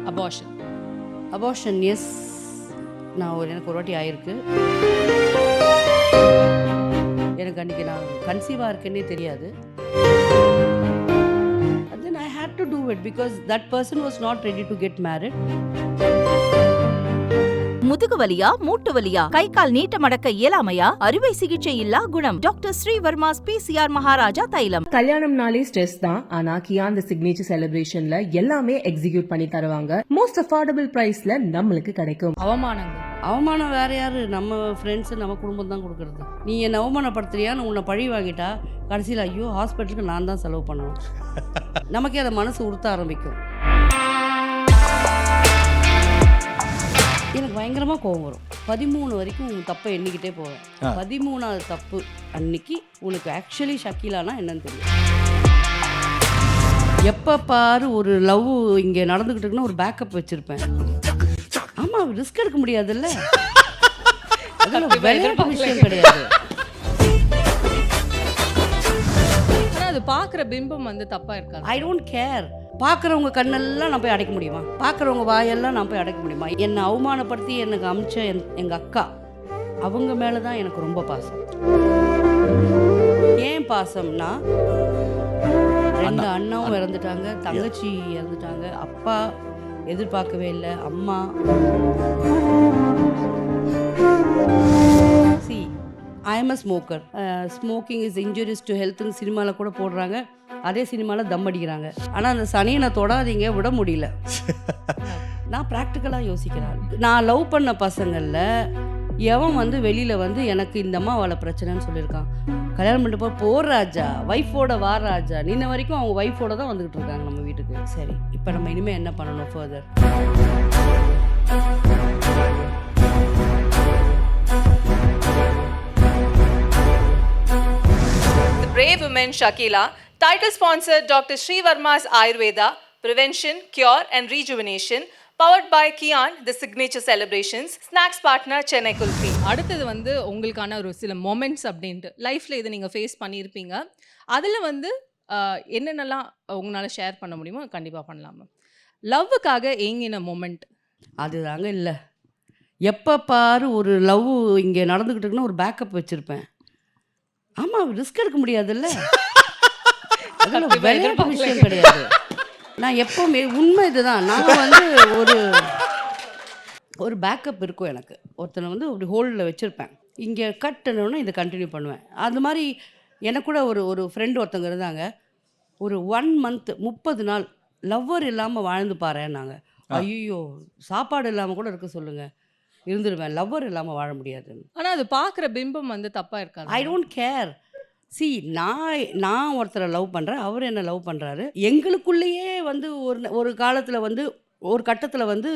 Abortion. Abortion S, எனக்கு ஒரு வாட்டி ஆயிருக்கு. எனக்கு அன்றைக்கி நான் கன்சீவாக இருக்கேன்னே தெரியாது. then I had to do it because that person was not ready to get married. முதுகு வலியா, மூட்டு வலியா, கை கால் நீட்ட மடக்க இயலாமையா? அறுவை சிகிச்சை இல்லா குணம். டாக்டர் ஸ்ரீவர்மாஸ் PCR மகாராஜா தைலம். கல்யாணம்னாலே ஸ்ட்ரெஸ் தான். ஆனா கியான் தி சிக்னேச்சர் செலிப்ரேஷன்ல எல்லாமே எக்ஸிக்யூட் பண்ணி தருவாங்க. மோஸ்ட் அஃபோர்டபிள் பிரைஸ்ல நம்மளுக்கு கிடைக்கும். அவமானங்கள். அவமானம் வேற யாரு? நம்ம ஃப்ரெண்ட்ஸு, நம்ம குடும்பம் தான் கொடுக்குறது. நீ என்னை அவமானப்படுத்துறியான்னு உன்னை பழி வாங்கிட்டா கடைசியில் ஐயோ ஹாஸ்பிட்டலுக்கு நான் தான் செலவு பண்ணணும். நமக்கே அதை மனசு உறுத்த ஆரம்பிக்கும். எனக்கு பயங்கரமாக கோவம் வரும். 13 வரைக்கும் உன் தப்பை எண்ணிக்கிட்டே போவேன். 13வது தப்பு அன்னைக்கு உனக்கு ஆக்சுவலி ஷக்கீலானா என்னன்னு தெரியும். எப்போ பாரு ஒரு லவ் இங்கே நடந்துக்கிட்டு இருக்குன்னா ஒரு பேக்கப் வச்சுருப்பேன். ஆமாம், ரிஸ்க் எடுக்க முடியாதுல்ல. அதெல்லாம் விளையாட்டு விஷயம் கிடையாது. ஆனால் அது பார்க்குற பிம்பம் வந்து தப்பாக இருக்காது. I don't care. பார்க்குறவங்க கண்ணெல்லாம் நான் போய் அடைக்க முடியுமா? பார்க்குறவங்க வாயெல்லாம் நான் போய் அடைக்க முடியுமா? என்னை அவமானப்படுத்தி எனக்கு அமிச்ச எங்கள் அக்கா, அவங்க மேலே தான் எனக்கு ரொம்ப பாசம். ஏன் பாசம்னா 2 அண்ணாவும் இறந்துட்டாங்க, தங்கச்சி இறந்துட்டாங்க, அப்பா எதிர்பார்க்கவே இல்லை, அம்மா. See I'm a smoker. Smoking is injurious to ஹெல்த்துன்னு சினிமாவில் கூட போடுறாங்க. அதே சினிமாவில் தம் அடிக்கிறாங்க. ஆனால் அந்த சனியை நான் தொடாதீங்க, விட முடியல. நான் ப்ராக்டிக்கலாக யோசிக்கிறேன். நான் லவ் பண்ண பசங்களில் எவன் வந்து வெளியில் வந்து எனக்கு இந்த அம்மா வாழ பிரச்சனைன்னு சொல்லியிருக்கான். கல்யாணம் பண்ணிட்டு போர் ராஜா, ஒய்ஃபோட வார ராஜா. நின்ன வரைக்கும் அவங்க ஒய்ஃபோட தான் வந்துக்கிட்டு இருக்காங்க நம்ம வீட்டுக்கு. சரி, இப்போ நம்ம இனிமேல் என்ன பண்ணணும் further? The brave woman Shakila, title sponsor Dr. Srivarma's Ayurveda, Prevention, Cure and Rejuvenation, powered by Kian, the Signature Celebrations, snacks partner Chennai Kulfi. அடுத்தது வந்து உங்களுக்கான ஒரு சில மொமெண்ட்ஸ் அப்படின்ட்டு லைஃப்பில் இதை நீங்கள் ஃபேஸ் பண்ணியிருப்பீங்க. அதில் வந்து என்னென்னலாம் உங்களால் ஷேர் பண்ண முடியுமோ கண்டிப்பாக பண்ணலாம். லவ்வுக்காக ஏங்கின மொமெண்ட் அதுதாங்க இல்லை. எப்போ பாரு ஒரு லவ் இங்கே நடந்துக்கிட்டு இருக்குன்னா ஒரு பேக்கப் வச்சுருப்பேன். ஆமாம், ரிஸ்க் எடுக்க முடியாதுல்ல. அதெல்லாம் விளையாட்டு விஷயம் கிடையாது. நான் எப்போவுமே உண்மை இதுதான். நான் வந்து ஒரு பேக்கப் இருக்கும் எனக்கு. ஒருத்தனை வந்து அப்படி ஹோல்டில் வச்சுருப்பேன். இங்கே கட்டுனோன்னா இதை கண்டினியூ பண்ணுவேன். அது மாதிரி எனக்கு கூட ஒரு ஃப்ரெண்டு ஒருத்தங்க இருந்தாங்க. ஒரு 1 மந்த் 30 நாள் லவ்வர் இல்லாமல் வாழ்ந்து பாருன்னாங்க. ஐயோ, சாப்பாடு இல்லாமல் கூட இருக்க சொல்லுங்கள், இருந்துருவேன். லவ்வர் இல்லாமல் வாழ முடியாதுன்னு. ஆனால் அது பார்க்குற பிம்பம் வந்து தப்பாக இருக்காது. I don't care. சி நான் ஒருத்தரை லவ் பண்ணுறேன், அவர் என்ன லவ் பண்ணுறாரு. எங்களுக்குள்ளேயே வந்து ஒரு காலத்தில் வந்து ஒரு கட்டத்தில் வந்து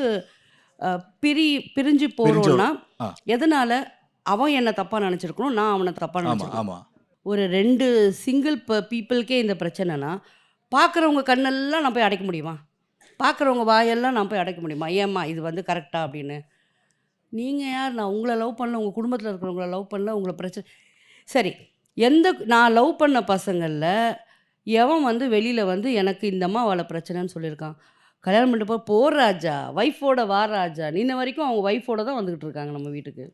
பிரிஞ்சு போகிறோன்னா எதனால்? அவன் என்னை தப்பாக நினச்சிருக்கணும், நான் அவனை தப்பாக நினச்சிருக்கேன். ஒரு 2 சிங்கிள் பீப்புளுக்கே இந்த பிரச்சனைனா பார்க்குறவங்க கண்ணெல்லாம் நான் போய் அடைக்க முடியுமா? பார்க்குறவங்க வாயெல்லாம் நான் போய் அடைக்க முடியுமா? ஏம்மா இது வந்து கரெக்டாக அப்படின்னு? நீங்கள் யார்? நான் உங்களை லவ் பண்ணல, உங்கள் குடும்பத்தில் இருக்கிறவங்கள லவ் பண்ணல, உங்களை பிரச்சனை. சரி, நான் லவ் பண்ண பசங்களில் எவன் வந்து வெளியில் வந்து எனக்கு இந்த அம்மா வாழ பிரச்சனைன்னு சொல்லியிருக்கான். கல்யாணம் பண்ணிட்டு போர் ராஜா, ஒய்ஃபோட வார ராஜா. நின்ன வரைக்கும் அவங்க ஒய்ஃபோட தான் வந்துக்கிட்டு இருக்காங்க நம்ம வீட்டுக்கு.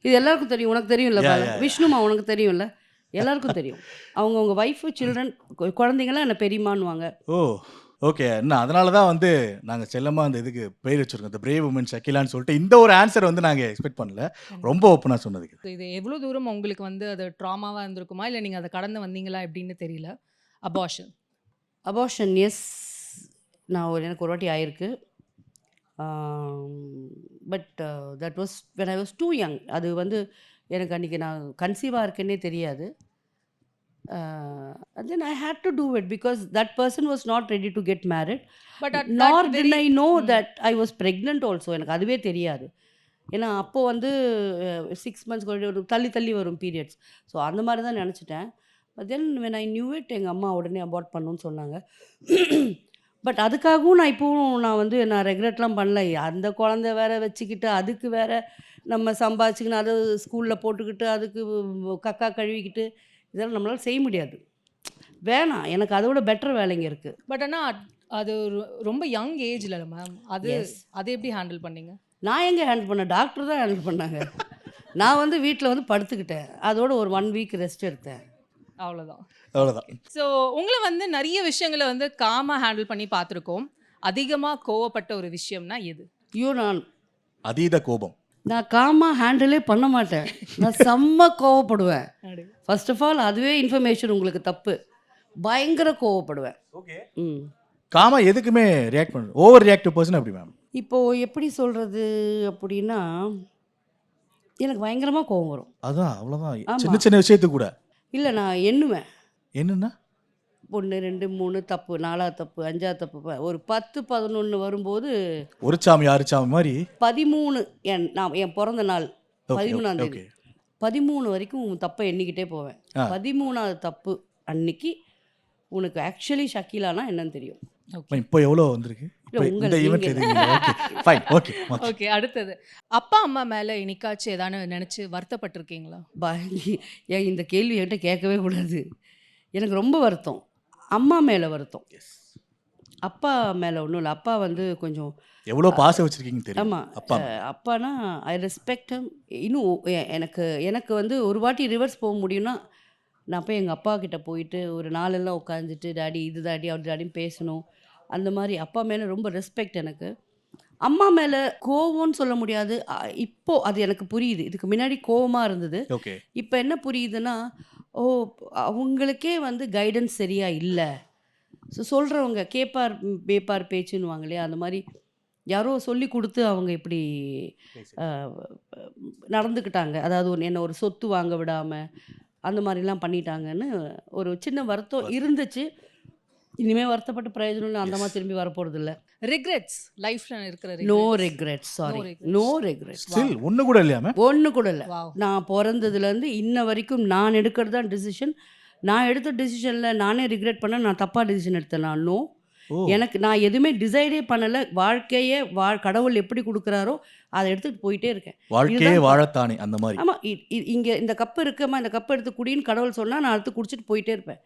இது எல்லாருக்கும் தெரியும். உனக்கு தெரியும்ல விஷ்ணுமா? உனக்கு தெரியும்ல? எல்லாருக்கும் தெரியும். அவங்க ஒய்ஃபு, சில்ட்ரன், குழந்தைங்களாம் என்னை பெரியமானுவாங்க. ஓ ஓகே. என்ன அதனால தான் வந்து நாங்கள் செல்லமாக அந்த இதுக்கு பேர் வச்சுருக்கோம், இந்த பிரேவ் உமன் ஷக்கீலான்னு சொல்லிட்டு. இந்த ஒரு ஆன்சர் வந்து நாங்கள் எக்ஸ்பெக்ட் பண்ணல. ரொம்ப ஓப்பனாக சொன்னதுக்கு. இது எவ்வளோ தூரம் உங்களுக்கு வந்து அது ட்ராமாவாக இருந்திருக்குமா, இல்லை நீங்கள் அதை கடந்து வந்தீங்களா எப்படின்னு தெரியல. அபார்ஷன் எஸ், எனக்கு ஒரு வாட்டி ஆயிருக்கு. But that was when I was too young. அது வந்து எனக்கு அன்றைக்கி நான் கன்சீவாக இருக்கேன்னே தெரியாது. then I had to do it because that person was not ready to get married. But nor did I know that I was pregnant also. எனக்கு அதுவே தெரியாது. ஏன்னா அப்போது வந்து 6 months ஒரு தள்ளி வரும் பீரியட்ஸ். ஸோ அந்த மாதிரி தான் நினச்சிட்டேன். But then when I knew it, எங்கள் அம்மா உடனே அபார்ட் பண்ணணும்னு சொன்னாங்க. பட் அதுக்காகவும் நான் வந்து நான் ரெக்ரெட்லாம் பண்ணல. அந்த குழந்தை வேற வச்சுக்கிட்டு அதுக்கு வேற நம்ம சம்பாதிச்சிக்கின்னு அதை ஸ்கூலில் போட்டுக்கிட்டு அதுக்கு கக்கா கழுவிக்கிட்டு இதெல்லாம் நம்மளால் செய்ய முடியாது. வேணாம், எனக்கு அதை விட பெட்டர் வேலைங்க இருக்குது. பட் ஆனால் அது ரொம்ப யங் ஏஜ்ல மேம். அது Yes. அதை எப்படி ஹேண்டில் பண்ணீங்க? நான் எங்கே ஹேண்டில் பண்ணேன், டாக்டர் தான் ஹேண்டில் பண்ணாங்க. நான் வந்து வீட்டில் வந்து படுத்துக்கிட்டேன். அதோட ஒரு 1 வீக் ரெஸ்ட் எடுத்தேன். அவ்வளோதான். அவ்வளோதான். ஸோ உங்கள வந்து நெறைய விஷயங்கள வந்து காமா ஹேண்டில் பண்ணி பார்த்துருக்கோம். அதிகமா கோவப்பட்ட ஒரு விஷயம்னா எது? ஐயோ, அதீத கோபம். நான் காமா ஹேண்டிலே பண்ண மாட்டேன். நான் செம்ம கோவப்படுவேன். அப்படி. ஃபர்ஸ்ட் ஆஃப் ஆல் அதுவே இன்ஃபர்மேஷன் உங்களுக்கு தப்பு. பயங்கர கோவப்படுவேன். ஓகே. ம். காமா எதுக்குமே ரியாக்ட் பண்ணுறது. ஓவர் ரியாக்டிவ் பர்சன் அப்படி மேம். இப்போது எப்படி சொல்கிறது அப்படின்னா, எனக்கு பயங்கரமாக கோவம் வரும். அதான் அவ்வளோதான். ஆமா. சின்ன சின்ன விஷயத்துக்கு கூட. இல்லை, நான் எண்ணுவேன். என்னன்னா 1, 2, 3 தப்பு, 4 தப்பு, 5 தப்பு, ஒரு 10, 11 வரும்போது ஒரு சாமி ஆறு சாமி மாதிரி. 13 என் பிறந்த நாள் ஓகே 13ஆம் தேதி. ஓகே. 13 வரைக்கும் தப்பை எண்ணிக்கிட்டே போவேன். ஆ. 13ஆவது தப்பு அன்னைக்கு உனக்கு ஆக்சுவலி ஷக்கீலானா என்னன்னு தெரியும். ஓகே. இப்போ எவ்வளோ வந்திருக்கு? இப்போ இந்த உங்களுக்கு ஈவெண்ட் நீங்க- எதுக்கு? Okay fine okay okay. Okay. அடுத்தது அப்பா, அம்மா மேல என்னைக்காச்சும் ஏதானு நெனச்சு வருத்தப்பட்டுருக்கீங்களா? ஏன் இந்த கேள்வி என்கிட்ட கேட்கவே கூடாது. எனக்கு ரொம்ப வருத்தம். அம்மா மேலே வருத்தம். அப்பா மேலே ஒன்றும் இல்லை. அப்பா வந்து கொஞ்சம் எவ்வளோ பாசம் வச்சிருக்கீங்கன்னு தெரியும். ஆமாம். அப்பா அப்பானா ஐ ரெஸ்பெக்ட் ஹிம். இன்னும் எனக்கு வந்து ஒரு வாட்டி ரிவர்ஸ் போக முடியும்னா, நான் போய் எங்கள் அப்பா கிட்ட போயிட்டு ஒரு நாளெல்லாம் உட்காந்துட்டு டாடி இது டாடி அப்படி டாடின்னு பேசணும். அந்த மாதிரி அப்பா மேலே ரொம்ப ரெஸ்பெக்ட் எனக்கு. அம்மா மேலே கோவம்னு சொல்ல முடியாது. இப்போ அது எனக்கு புரியுது. இதுக்கு முன்னாடி கோவமாக இருந்தது. ஓகே. இப்போ என்ன புரியுதுன்னா, ஓ, அவங்களுக்கே வந்து கைடன்ஸ் சரியா இல்லை. ஸோ சொல்கிறவங்க கேப்பார் பேப்பார் பேச்சுன்னுவாங்க இல்லையா, அந்த மாதிரி யாரோ சொல்லி கொடுத்து அவங்க இப்படி நடந்துக்கிட்டாங்க. அதாவது என்ன ஒரு சொத்து வாங்க விடாமல் அந்த மாதிரிலாம் பண்ணிட்டாங்கன்னு ஒரு சின்ன வருத்தம் இருந்துச்சு. இனிமேல் வருத்தப்பட்டு பிரயோஜனம் இல்லை. அந்த மாதிரி திரும்பி வரப்போகிறது இல்லை. ரிக்ரெட்ஸ் லைஃப்ல இருக்கிற no regrets. Regrets. Sorry, regrets. No regrets. Still ஒன்று கூட இல்லையா மேம்? ஒன்று கூட இல்லை. Wow. நான் பிறந்ததுலேருந்து இன்ன வரைக்கும் நான் எடுக்கிறது தான் டிசிஷன். நான் எடுத்த டிசிஷனில் நானே ரிக்ரெட் பண்ண நான் தப்பாக டிசிஷன் எடுத்தேன். நான் நோ, ஓ எனக்கு நான் எதுவுமே டிசைடே பண்ணலை. வாழ்க்கையே கடவுள் எப்படி கொடுக்குறாரோ அதை எடுத்துகிட்டு போயிட்டே இருக்கேன். வாழ்க்கையே இதுதான் வாழத்தானே அந்த மாதிரி. ஆமாம். இங்கே இந்த கப்பு இருக்குமா, இந்த கப்பு எடுத்து குடின்னு கடவுள் சொன்னால் நான் எடுத்து குடிச்சிட்டு போயிட்டே இருப்பேன்.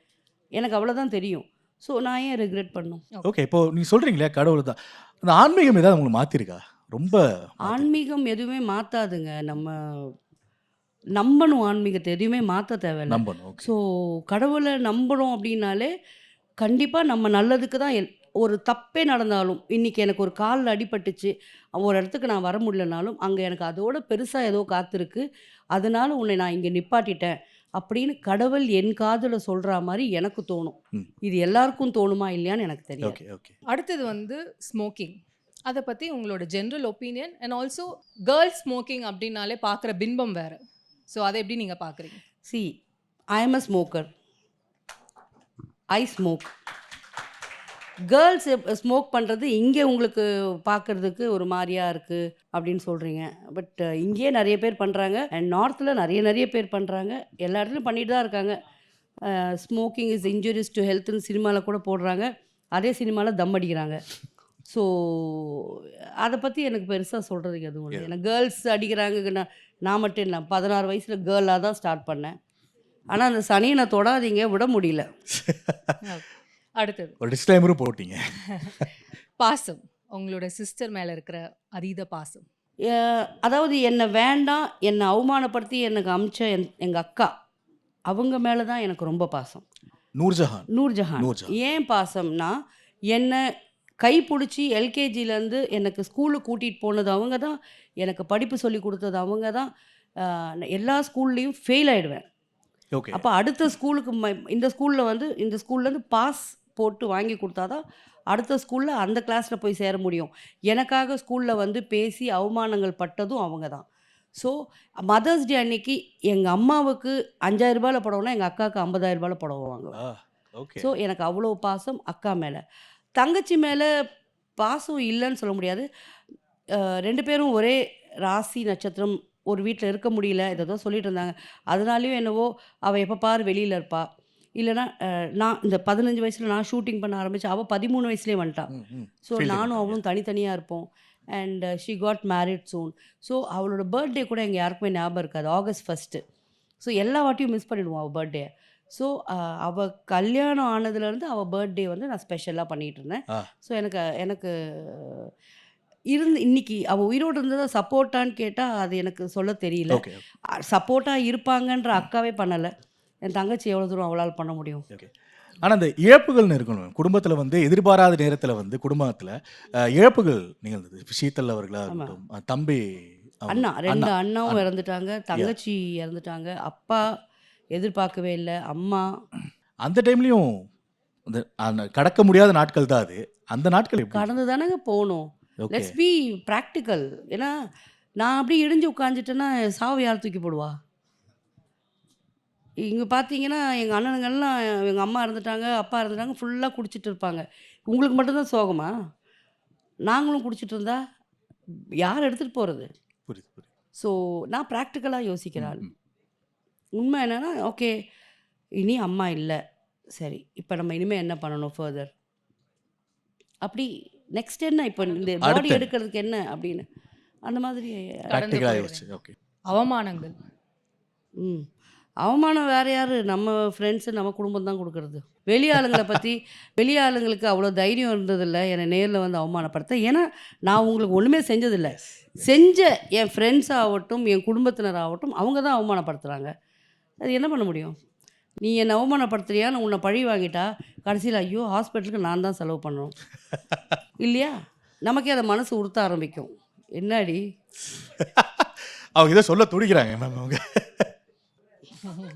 எனக்கு அவ்வளோதான் தெரியும். ஸோ நான் ஏன் ரிக்ரெட் பண்ணும்? ஓகே. இப்போ நீங்கள் சொல்கிறீங்களே கடவுள் தான், அந்த ஆன்மீகம் ஏதாவது உங்களுக்கு மாற்றிருக்கா? ரொம்ப ஆன்மீகம் எதுவுமே மாற்றாதுங்க. நம்ம நம்பணும். ஆன்மீகத்தை எதுவுமே மாற்ற தேவையில்லை. நம்பணும். ஓகே. ஸோ கடவுளை நம்பணும் அப்படின்னாலே கண்டிப்பாக நம்ம நல்லதுக்கு தான். ஒரு தப்பே நடந்தாலும், இன்றைக்கி எனக்கு ஒரு காலில் அடிபட்டுச்சு, ஒரு இடத்துக்கு நான் வர முடியலனாலும் அங்கே எனக்கு அதோட பெருசாக ஏதோ காத்திருக்கு, அதனால உன்னை நான் இங்கே நிப்பாட்டிட்டேன் அப்படின்னு கடவுள் என் காதில் சொல்கிற மாதிரி எனக்கு தோணும். ம். இது எல்லாருக்கும் தோணுமா இல்லையான்னு எனக்கு தெரியும். Okay okay. அடுத்தது வந்து ஸ்மோக்கிங். அதை பற்றி உங்களோட general opinion and also girls smoking அப்படின்னாலே பார்க்குற பின்பம் வேறு. ஸோ அதை எப்படி நீங்கள் பார்க்குறீங்க? C, I'm a smoker. I smoke. Girls smoke பண்ணுறது இங்கே உங்களுக்கு பார்க்குறதுக்கு ஒரு மாதிரியாக இருக்குது அப்படின்னு சொல்கிறீங்க. பட் இங்கேயே நிறைய பேர் பண்ணுறாங்க. அண்ட் நார்த்தில் நிறைய பேர் பண்ணுறாங்க. எல்லா இடத்துலையும் பண்ணிட்டு தான் இருக்காங்க. ஸ்மோக்கிங் இஸ் இன்ஜூரியஸ் டு ஹெல்த்னு சினிமாவில் கூட போடுறாங்க. அதே சினிமாவில் தம் அடிக்கிறாங்க. ஸோ அதை பற்றி எனக்கு பெருசாக சொல்கிறதுக்கு எதுவும் இல்லை. ஏன்னா கேர்ள்ஸ் அடிக்கிறாங்க. நான் மட்டும் இல்லை, 16 வயசில் கேர்ளாக தான் ஸ்டார்ட் பண்ணேன். ஆனால் அந்த சனியை நான் தொடாதீங்க விட முடியல. அடுத்தது ஒரு டிஸ்க்ளைமரும் போட்டீங்க. பாசம். உங்களோட சிஸ்டர் மேலே இருக்கிற அதீத பாசம். அதாவது என்னை வேண்டாம், என்னை அவமானப்படுத்தி எனக்கு அமிச்ச எங்கள் அக்கா, அவங்க மேலே தான் எனக்கு ரொம்ப பாசம். நூர்ஜஹான். நூர்ஜஹான். நூர்ஜஹான். ஏன் பாசம்னா, என்னை கைப்பிடிச்சி எல்கேஜிலேருந்து எனக்கு ஸ்கூலுக்கு கூட்டிகிட்டு போனது அவங்க தான். எனக்கு படிப்பு சொல்லி கொடுத்தது அவங்க தான். எல்லா ஸ்கூல்லேயும் ஃபெயில் ஆகிடுவேன். ஓகே. அப்போ அடுத்த ஸ்கூலுக்கு இந்த ஸ்கூலில் வந்து இந்த ஸ்கூல்லேருந்து பாஸ் போட்டு வாங்கி கொடுத்தா தான் அடுத்த ஸ்கூலில் அந்த கிளாஸில் போய் சேர முடியும். எனக்காக ஸ்கூலில் வந்து பேசி அவமானங்கள் பட்டதும் அவங்க தான். ஸோ மதர்ஸ் டே அன்னைக்கு எங்கள் அம்மாவுக்கு 5000 ரூபாயில் புடவைனா எங்கள் அக்காவுக்கு 50,000 ரூபாயில் புடவை வாங்குவேன். ஓகே. ஸோ எனக்கு அவ்வளோ பாசம் அக்கா மேலே. தங்கச்சி மேலே பாசம் இல்லைன்னு சொல்ல முடியாது. 2 பேரும் ஒரே ராசி நட்சத்திரம், ஒரு வீட்டில் இருக்க முடியல, இதை தான் சொல்லிட்டு இருந்தாங்க. அதனாலேயும் என்னவோ அவள் எப்போ பாரு வெளியில் இருப்பா. இல்லைனா நான் இந்த 15 வயசில் நான் ஷூட்டிங் பண்ண ஆரம்பித்தேன். அவள் 13 வயசுலேயே வந்துட்டான். ஸோ நானும் அவளும் தனித்தனியாக இருப்போம். And she got married soon. So அவளோட பர்த்டே கூட எங்கள் யாருக்குமே ஞாபகம் இருக்காது. ஆகஸ்ட் 1. ஸோ எல்லா வாட்டியும் மிஸ் பண்ணிடுவோம் அவள் பர்த்டே. ஸோ அவள் கல்யாணம் ஆனதுலேருந்து அவள் பர்த்டே வந்து நான் ஸ்பெஷலாக பண்ணிகிட்டு இருந்தேன். ஆ. ஸோ எனக்கு இன்னைக்கு அவள் உயிரோடு இருந்ததை சப்போர்ட்டான்னு கேட்டால் அது எனக்கு சொல்ல தெரியல. ஓகே சப்போர்ட்டாக இருப்பாங்கன்ற அக்காவே பண்ணலை. என் தங்கச்சி எவ்வளோ தூரம் அவளால் பண்ண முடியும்? ஓகே. ஆனால் அந்த இழப்புகள்னு இருக்கணும் குடும்பத்தில் வந்து எதிர்பாராத நேரத்தில் வந்து குடும்பத்தில் இழப்புகள் நிகழ்ந்தது. ஷீதல் அவர்களாக இருக்கட்டும், தம்பி அண்ணா 2 அண்ணாவும் இறந்துட்டாங்க, தங்கச்சி இறந்துட்டாங்க, அப்பா எதிர்பார்க்கவே இல்லை, அம்மா. அந்த டைம்லையும் அந்த கடக்க முடியாத நாட்கள் தான் அது. அந்த நாட்கள் எப்படி? கடந்து தானேங்க போகணும். Okay let's be practical. ஏன்னா நான் அப்படியே இடிஞ்சு உட்காந்துட்டேன்னா சாவு யார் தூக்கி போடுவா? இங்கே பார்த்தீங்கன்னா எங்கள் அண்ணனுங்கள்லாம் எங்கள் அம்மா இறந்துட்டாங்க, அப்பா இறந்துட்டாங்க, ஃபுல்லாக குடிச்சிட்டு இருப்பாங்க. உங்களுக்கு மட்டும்தான் சோகமா? நாங்களும் குடிச்சிட்டு இருந்தா யார் எடுத்துகிட்டு போகிறது? புரியுது புரியுது. ஸோ நான் ப்ராக்டிக்கலாக யோசிக்கிறாள். ம். உண்மை என்னென்னா, ஓகே இனி அம்மா இல்லை, சரி இப்போ நம்ம இனிமேல் என்ன பண்ணணும் ஃபர்தர்? அப்படி நெக்ஸ்ட் என்ன, இப்போ இந்த பாடி அடுத்து எடுக்கிறதுக்கு என்ன அப்படின்னு அந்த மாதிரி. ப்ராக்டிக்கலாக யோசிச்சு. ஓகே அவமானங்கள். ம் அவமானம் வேறு யார்? நம்ம ஃப்ரெண்ட்ஸு, நம்ம குடும்பம் தான் கொடுக்குறது. வெளியாளுங்களை பற்றி வெளியாளுங்களுக்கு அவ்வளோ தைரியம் இருந்ததில்லை என்னை நேரில் வந்து அவமானப்படுத்த. ஏன்னா நான் உங்களுக்கு ஒன்றுமே செஞ்சதில்லை. செஞ்ச என் ஃப்ரெண்ட்ஸ் ஆகட்டும், என் குடும்பத்தினர் ஆகட்டும், அவங்க தான் அவமானப்படுத்துகிறாங்க. அது என்ன பண்ண முடியும்? நீ என்னை அவமானப்படுத்துறியான்னு உன்னை பழி வாங்கிட்டா கடைசியில் ஐயோ ஹாஸ்பிட்டலுக்கு நான் தான் செலவு பண்ணணும் இல்லையா? நமக்கே அதை மனசு உறுத்த ஆரம்பிக்கும். என்னடி அவங்க இதை சொல்ல துடிக்கிறாங்க மேம். அவங்க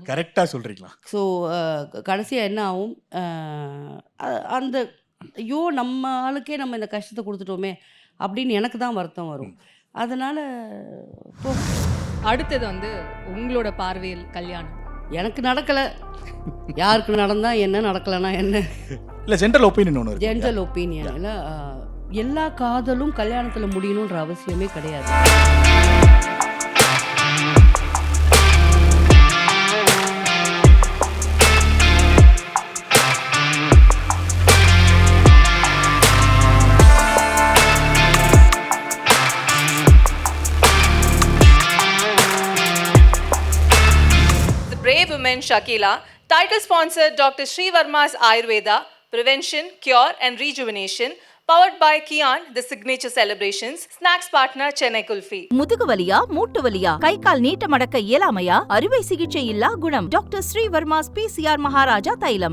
கரெக்டாக சொல்கிறீங்களா? ஸோ கடைசியாக என்ன ஆகும்? அந்த ஐயோ நம்ம ஆளுக்கே நம்ம இந்த கஷ்டத்தை கொடுத்துட்டோமே அப்படின்னு எனக்கு தான் வருத்தம் வரும். அதனால் அடுத்தது வந்து உங்களோட பார்வையில் கல்யாணம். எனக்கு நடக்கலை, யாருக்கு நடந்தால் என்ன, நடக்கலைன்னா என்ன? இல்லை ஜென்ரல் ஒப்பீனியன் ஒன்று இருக்கு. ஜென்ரல் ஒப்பீனியன் இல்லை. எல்லா காதலும் கல்யாணத்தில் முடியணுன்ற அவசியமே கிடையாது. Brave Women Shakila, title sponsor Dr. Sri Varma's Ayurveda, Prevention, Cure and Rejuvenation, powered by Kian, the Signature Celebrations, snacks partner Chennai Kulfi. முதுகு வலியா, மூட்டு வலியா, கை கால் நீட்ட மடக்க இயலாமையா, அறுவை சிகிச்சை இல்லா குணம். டாக்டர் ஸ்ரீ வர்மாஸ் PCR மகாராஜா தைலம்.